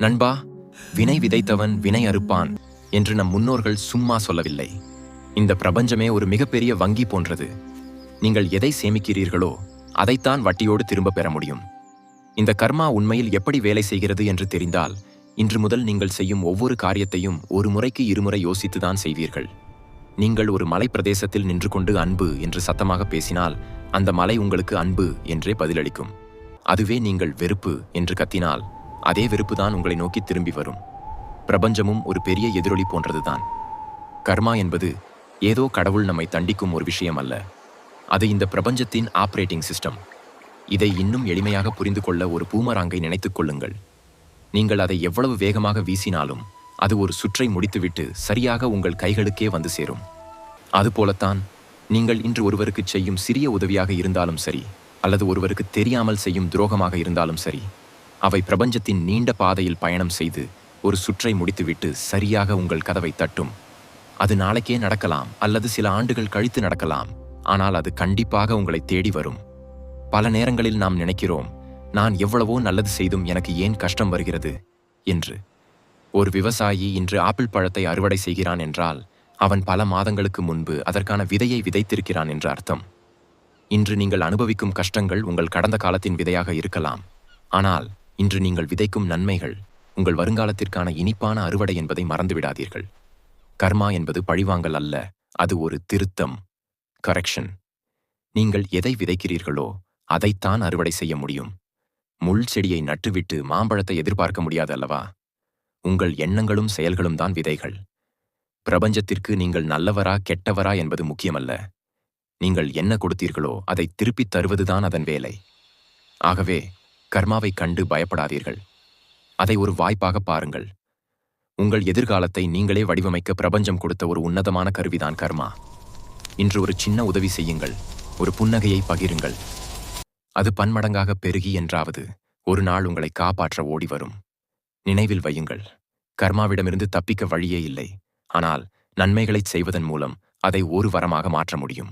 நண்பா, வினை விதைத்தவன் வினை அறுப்பான் என்று நம் முன்னோர்கள் சும்மா சொல்லவில்லை. இந்த பிரபஞ்சமே ஒரு மிகப்பெரிய வங்கி போன்றது. நீங்கள் எதை சேமிக்கிறீர்களோ அதைத்தான் வட்டியோடு திரும்ப பெற முடியும். இந்த கர்மா உண்மையில் எப்படி வேலை செய்கிறது என்று தெரிந்தால், இன்று முதல் நீங்கள் செய்யும் ஒவ்வொரு காரியத்தையும் ஒரு முறைக்கு இருமுறை யோசித்துதான் செய்வீர்கள். நீங்கள் ஒரு மலை பிரதேசத்தில் நின்று கொண்டு அன்பு என்று சத்தமாக பேசினால் அந்த மலை உங்களுக்கு அன்பு என்றே பதிலளிக்கும். அதுவே நீங்கள் வெறுப்பு என்று கத்தினால் அதே வெறுப்புதான் உங்களை நோக்கி திரும்பி வரும். பிரபஞ்சமும் ஒரு பெரிய எதிரொலி போன்றதுதான். கர்மா என்பது ஏதோ கடவுள் நம்மை தண்டிக்கும் ஒரு விஷயம் அல்ல. அது இந்த பிரபஞ்சத்தின் ஆப்ரேட்டிங் சிஸ்டம். இதை இன்னும் எளிமையாக புரிந்து கொள்ள ஒரு பூமராங்கை நினைத்துக் கொள்ளுங்கள். நீங்கள் அதை எவ்வளவு வேகமாக வீசினாலும் அது ஒரு சுற்றை முடித்துவிட்டு சரியாக உங்கள் கைகளுக்கே வந்து சேரும். அதுபோலத்தான் நீங்கள் இன்று ஒருவருக்கு செய்யும் சிறிய உதவியாக இருந்தாலும் சரி, அல்லது ஒருவருக்கு தெரியாமல் செய்யும் துரோகமாக இருந்தாலும் சரி, அவை பிரபஞ்சத்தின் நீண்ட பாதையில் பயணம் செய்து ஒரு சுற்றை முடித்துவிட்டு சரியாக உங்கள் கதவை தட்டும். அது நாளைக்கே நடக்கலாம், அல்லது சில ஆண்டுகள் கழித்து நடக்கலாம். ஆனால் அது கண்டிப்பாக உங்களை தேடி வரும். பல நேரங்களில் நாம் நினைக்கிறோம், நான் எவ்வளவோ நல்லது செய்தும் எனக்கு ஏன் கஷ்டம் வருகிறது என்று. ஒரு விவசாயி இன்று ஆப்பிள் பழத்தை அறுவடை செய்கிறான் என்றால் அவன் பல மாதங்களுக்கு முன்பு அதற்கான விதையை விதைத்திருக்கிறான் என்று அர்த்தம். இன்று நீங்கள் அனுபவிக்கும் கஷ்டங்கள் உங்கள் கடந்த காலத்தின் விதையாக இருக்கலாம். ஆனால் இன்று நீங்கள் விதைக்கும் நன்மைகள் உங்கள் வருங்காலத்திற்கான இனிப்பான அறுவடை என்பதை மறந்துவிடாதீர்கள். கர்மா என்பது பழிவாங்கல் அல்ல, அது ஒரு திருத்தம், கரெக்ஷன். நீங்கள் எதை விதைக்கிறீர்களோ அதைத்தான் அறுவடை செய்ய முடியும். முள் செடியை நட்டுவிட்டு மாம்பழத்தை எதிர்பார்க்க முடியாது அல்லவா? உங்கள் எண்ணங்களும் செயல்களும் தான் விதைகள். பிரபஞ்சத்திற்கு நீங்கள் நல்லவரா கெட்டவரா என்பது முக்கியமல்ல. நீங்கள் என்ன கொடுத்தீர்களோ அதை திருப்பித் தருவதுதான் அதன் வேலை. ஆகவே கர்மாவை கண்டு பயப்படாதீர்கள். அதை ஒரு வாய்ப்பாக பாருங்கள். உங்கள் எதிர்காலத்தை நீங்களே வடிவமைக்க பிரபஞ்சம் கொடுத்த ஒரு உன்னதமான கருவிதான் கர்மா. இன்று ஒரு சின்ன உதவி செய்யுங்கள், ஒரு புன்னகையை பகிருங்கள். அது பன்மடங்காக பெருகி என்றாவது ஒரு நாள் உங்களை காப்பாற்ற ஓடி வரும். நினைவில் வையுங்கள், கர்மாவிடமிருந்து தப்பிக்க வழியே இல்லை. ஆனால் நன்மைகளைச் செய்வதன் மூலம் அதை ஒரு வரமாக மாற்ற முடியும்.